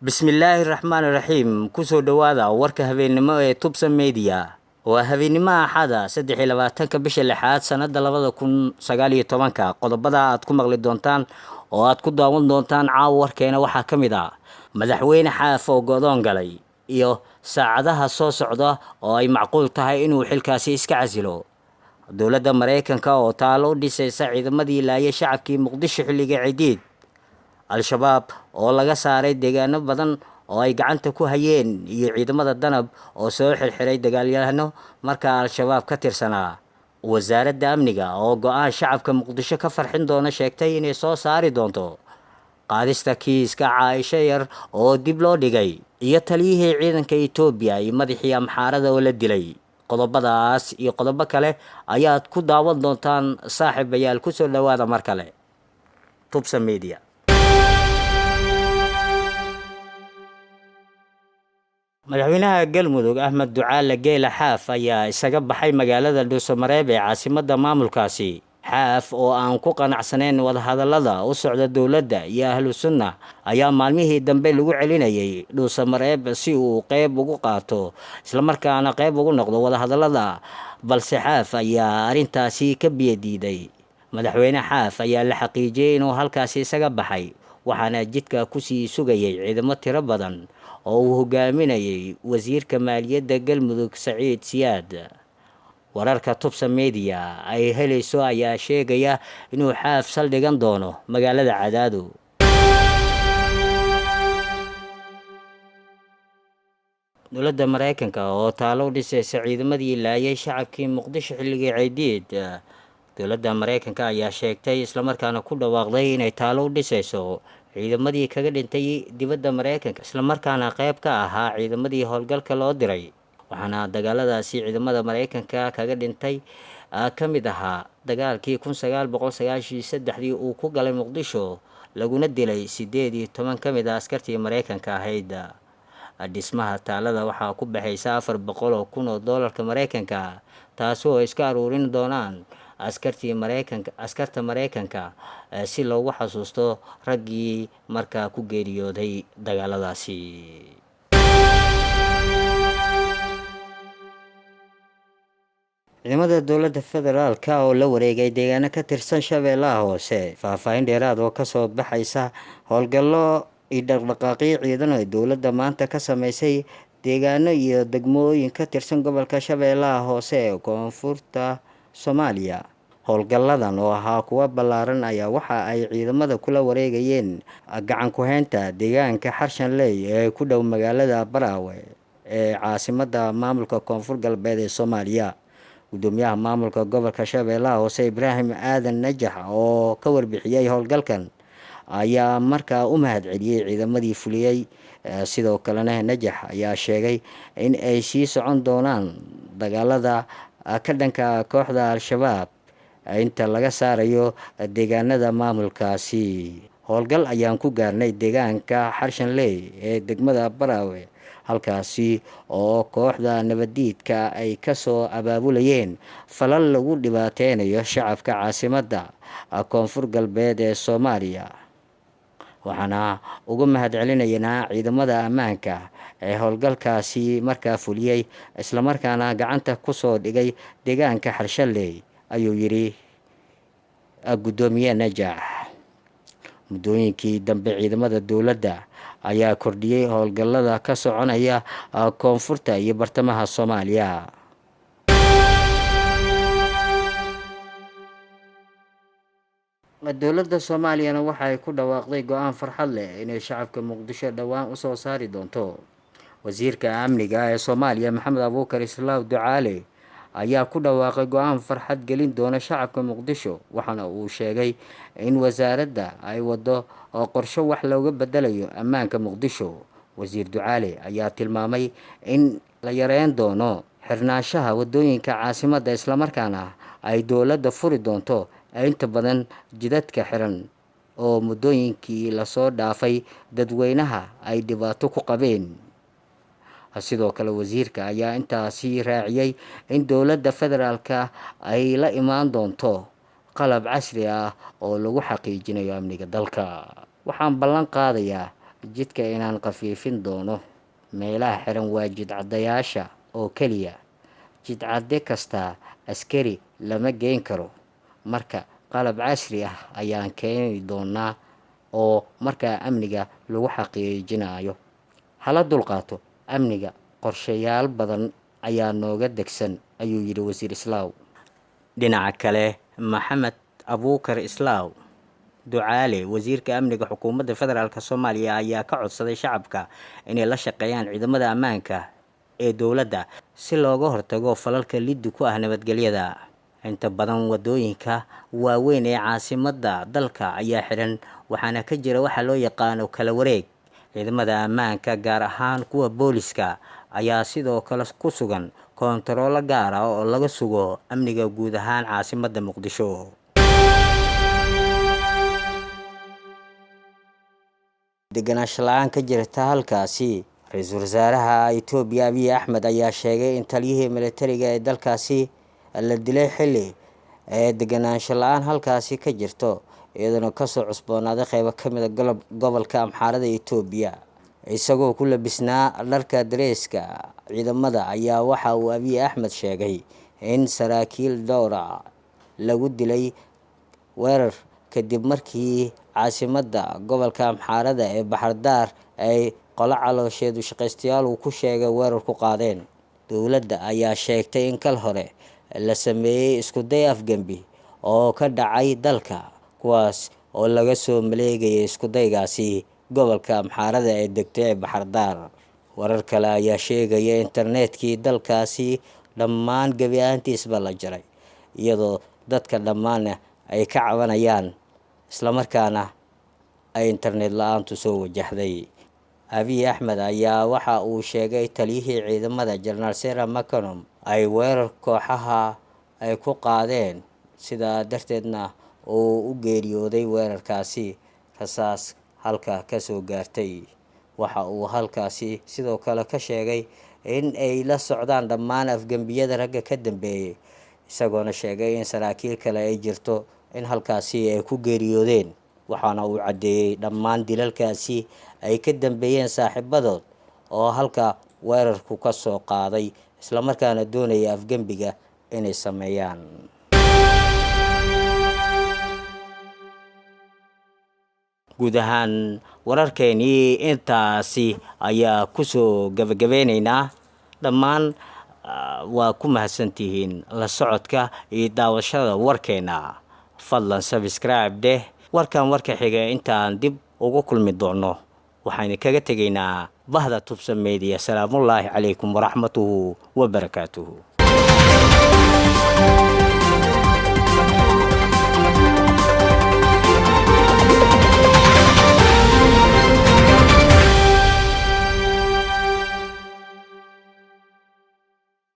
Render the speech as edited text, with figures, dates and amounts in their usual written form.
Bismillaahi Raxmaani Raxiim kusoo dhawaada warka habeennimo ee Tubsan Media waa habeennimo Axada 23 bisha 6 sanada 2019 qodobada aad ku maqli doontaan oo aad ku daawan doontaan caawa warkeena waxaa ka mid ah madaxweyne Xaaf oo go'doon galay iyo saacadaha soo socda oo ay macquul tahay inuu xilkaasi iska casilo dowladda Mareykanka oo taalo u dhisaysa ciidamadii laayay shacabkii Muqdisho xilliga ciideed al-shabaab oo laga saaray deegaano badan oo ay gacanta ku hayeen iyo ciidamada danab oo soo xirxiray dagaalyahano marka al-shabaab ka tirsanaa wasaaradda amniga oo go'aan shacabka Muqdisho ka farxin doona sheegtay inay soo saari doonto qaadista kiiska Caaisha yar oo dib loo dhigay iyo taliyihii ciidanka Itoobiya iyo madaxii Amxaarada oo la dilay qodobadaas iyo qodobo kale ayaad ku daawan doontaan saaxiibayaal ku soo dhawaada mar kale Tubsan Media. madaxweynaha galmudug Axmed Ducaale Geela Xaaf ayaa isaga baxay magaalada Dhuusamareeb ee caasimadda maamulkaasi Xaaf oo aan ku qanacsanayn wadahadallada u socda dowladda iyo ahlu sunna ayaa maalmihii dambe lagu celinayay Dhuusamareeb si uu qayb ugu qaato isla markaana qayb ugu noqdo wadahadallada balse Xaaf ayaa arintaasi ka biyadiiday madaxweyne Xaaf ayaa la xaqiijiyay inuu halkaasi isaga baxay waxaana jidka ku sii sugayay ciidamo tiro badan oo uu hogaaminayay wasiirka maaliyadda galmudug Saciid Siyaad wararka Tubsan Media ay helayso ayaa sheegaya inuu Xaaf saldhigan doono magaalada Cadaado dowladda Mareykanka oo taalo u dhisaysa ciidamadii laayay shacabkii Muqdisho xilligii ciideed dowladda Mareykanka ayaa sheegtay isla markaana ku dhawaaqday inay taalo u dhisayso ciidamadii kaga dhintay dibadda Mareykanka isla markaana qayb ka ahaa ciidamadii howlgalka loo diray waxaana dagaaladaasi ciidamada Mareykanka kaga dhintay ka mid ahaa dagaalkii 1993 uu ku galay Muqdisho laguna dilay 18 ka mid ah askartii Mareykanka ahayd dhismaha taalada waxaa ku baxaysa $400,000 Mareykanka taasoo iska aruurin doonaan askarta Mareykanka si loogu xasuusto raggii markaa ku geeriyooday dagaaladaasi ciidamada dowladda federaalka oo la wareegay deegaano ka tirsan Shabeellaha Hoose faahfaahin dheeraad oo ka soo baxaysa howlgallo iyo dhaqdhaqaaqyo ciidan oo dowladda maanta ka sameysay deegaano iyo degmooyin ka tirsan gobolka Shabeellaha Hoose ee koonfurta Soomaaliya howlgalladan oo ahaa kuwa ballaaran ayaa waxa ay ciidamada kula wareegayeen gacan ku haynta deegaanka Xarshanley ee ku dhow magaalada Baraawe ee caasimadda maamulka Koonfur Galbeed ee Soomaaliya gudoomiyaha maamulka gobolka Shabeellaha Hoose Ibraahim Aadan Najax oo ka warbixiyay howlgalkan ayaa markaa u mahadceliyay ciidamadii fuliyay sidoo kalena Najax ayaa sheegay in ay sii socon doonaan dagaalada ka dhanka kooxda al-shabaab inta laga saarayo deegaanada maamulkaasi howlgal ayaan ku gaarnay deegaanka Xarshanley ee degmada Baraawe halkaasi oo kooxda nabadiidka ay ka soo abaabulayeen falal lagu dhibaateynayo shacabka caasimadda Koonfur Galbeed ee Soomaaliya waxaana ugu mahadcelinaynaa ciidamada ammaanka ee howlgalkaasi markaa fuliyay isla markaana gacanta ku soo dhigay deegaanka Xarshanley ayuu yiri gudoomiye Najax muddooyinkii dambe ciidamada dowladda ayaa kordhiyay howlgallada ka soconaya koonfurta iyo bartamaha Soomaaliya dowladda Soomaaliyana waxay ku dhawaaqday go'aan farxad leh inay shacabka Muqdisho dhawaan u soo saari doonto wasiirka amniga ee Soomaaliya Maxamed Abuukar Islaaw Ducaale ayaa ku dhawaaqay go'aan farxad gelin doona shacabka Muqdisho waxaana uu sheegay in wasaaradda ay wado qorshe wax looga bedelayo ammaanka Muqdisho wasiir Ducaale ayaa tilmaamay in la yareyn doono xirnaanshaha wadooyinka caasimadda isla markaana ay dowladda furi doonto inta badan jidadka xiran oo muddooyinkii la soo dhaafay dadweynaha ay dhibaato ku qabeen sidoo kale wasiirka ayaa intaasi raaciyay in dowladda federaalka ay la imaan doonto qalab casri ah oo lagu xaqiijinayo amniga dalka waxaan ballan qaadayaa jidka inaan khafiifin doono. Meelaha xiran waa jidcadayaasha oo keliya. Jidcade kasta askari lama geyn karo. Marka qalab casri ah ayaan keeni doonaa oo markaa amniga lagu xaqiijinayo. Hala dulqaato amniga, qorshayaal badan ayaa nooga degsan, ayuu yidhi wasiir Islaaw. Dhinaca kale, Maxamed Abuukar Islaaw Ducaale, wasiirka amniga xukuumadda federaalk Soomaaliya, ayaa ka codsaday shacabka inay la shaqeeyaan ciidamada ammaanka ee dowladda si looga hortago falalka liddi ku ah nabadgelyada. Inta badan wadooyinka waaweyn ee caasimadda dalka ayaa xiran, waxaana ka jira waxa loo yaqaano kala wareeg. Ciidamada ammaanka, gaar ahaan kuwa booliska, ayaa sidoo kale ku sugan koontaroolo gaar ah oo laga sugo amniga guud ahaan caasimadda Muqdisho. Deganaansho la'aan ka jirta halkaasi. Ra'iisul Wasaaraha Itoobiya Abiy Ahmed ayaa sheegay in taliyihii militariga ee dalkaasi la dilay xilli ee deganaansho la'aan halkaasi ka jirto, iyadoo ka soo cusboonaaday qaybo ka mid ah gobolka Amxaarada Itoobiya. Isagoo ku labisnaa dharka dareeska ciidamada ayaa waxa uu Abiy Ahmed sheegay in saraakiil dhowr ah lagu dilay weerar kadib markii caasimadda gobolka Amxaarada ee Baxardaar ay qolo caloosheedu shaqaystayaal uu ku sheegay weerar ku qaadeen. Dowladda ayaa sheegtay in kal hore la sameeyay isku day afgembi oo ka dhacay dalka, kuwaas oo laga soo maleegayay isku daygaasi gobolka Amxaarada ee degtay Baxardaar. Warar kale ayaa sheegaya internetkii dalkaasi dhammaan gebi ahaantiisba la jaray, iyadoo dadka dhammaan ay ka cabanayaan, isla markaana ay internet la'aantu soo wajahday. Abiy Ahmed ayaa waxa uu sheegay taliyihii ciidamada General Sera Makanom ay weerar kooxaha ay ku qaadeen, sidaa darteedna uu u geeriyooday weerarkaasi rasaas halka ka soo gaartay. Waxa uu halkaasi sidoo kale ka sheegay in ay la socdaan dhammaan afgembiyada ragga ka dambeeyay, isagoona sheegay in saraakiil kale ay jirto in halkaasi ay ku geeriyoodeen. Waxaana uu caddeeyay dhammaan dilalkaasi ay ka dambeeyeen saaxiibadood oo halka weerarku ka soo qaaday, isla markaana doonaya afgembiga inay sameeyaan. Guud ahaan wararkeennii intaasi ayaa kusoo gabagabeynaynaa. Dhammaan waa ku mahadsantihiin la socodka iyo daawashada warkeena. Fadlan subscribe deh. Warkan warka xiga intaan dib ugu kulmi doono, waxaan kaga tegaynaa bahda Tubsan Media. Salaamullaahi calaykum waraxmatuhu wabarakaatuhu.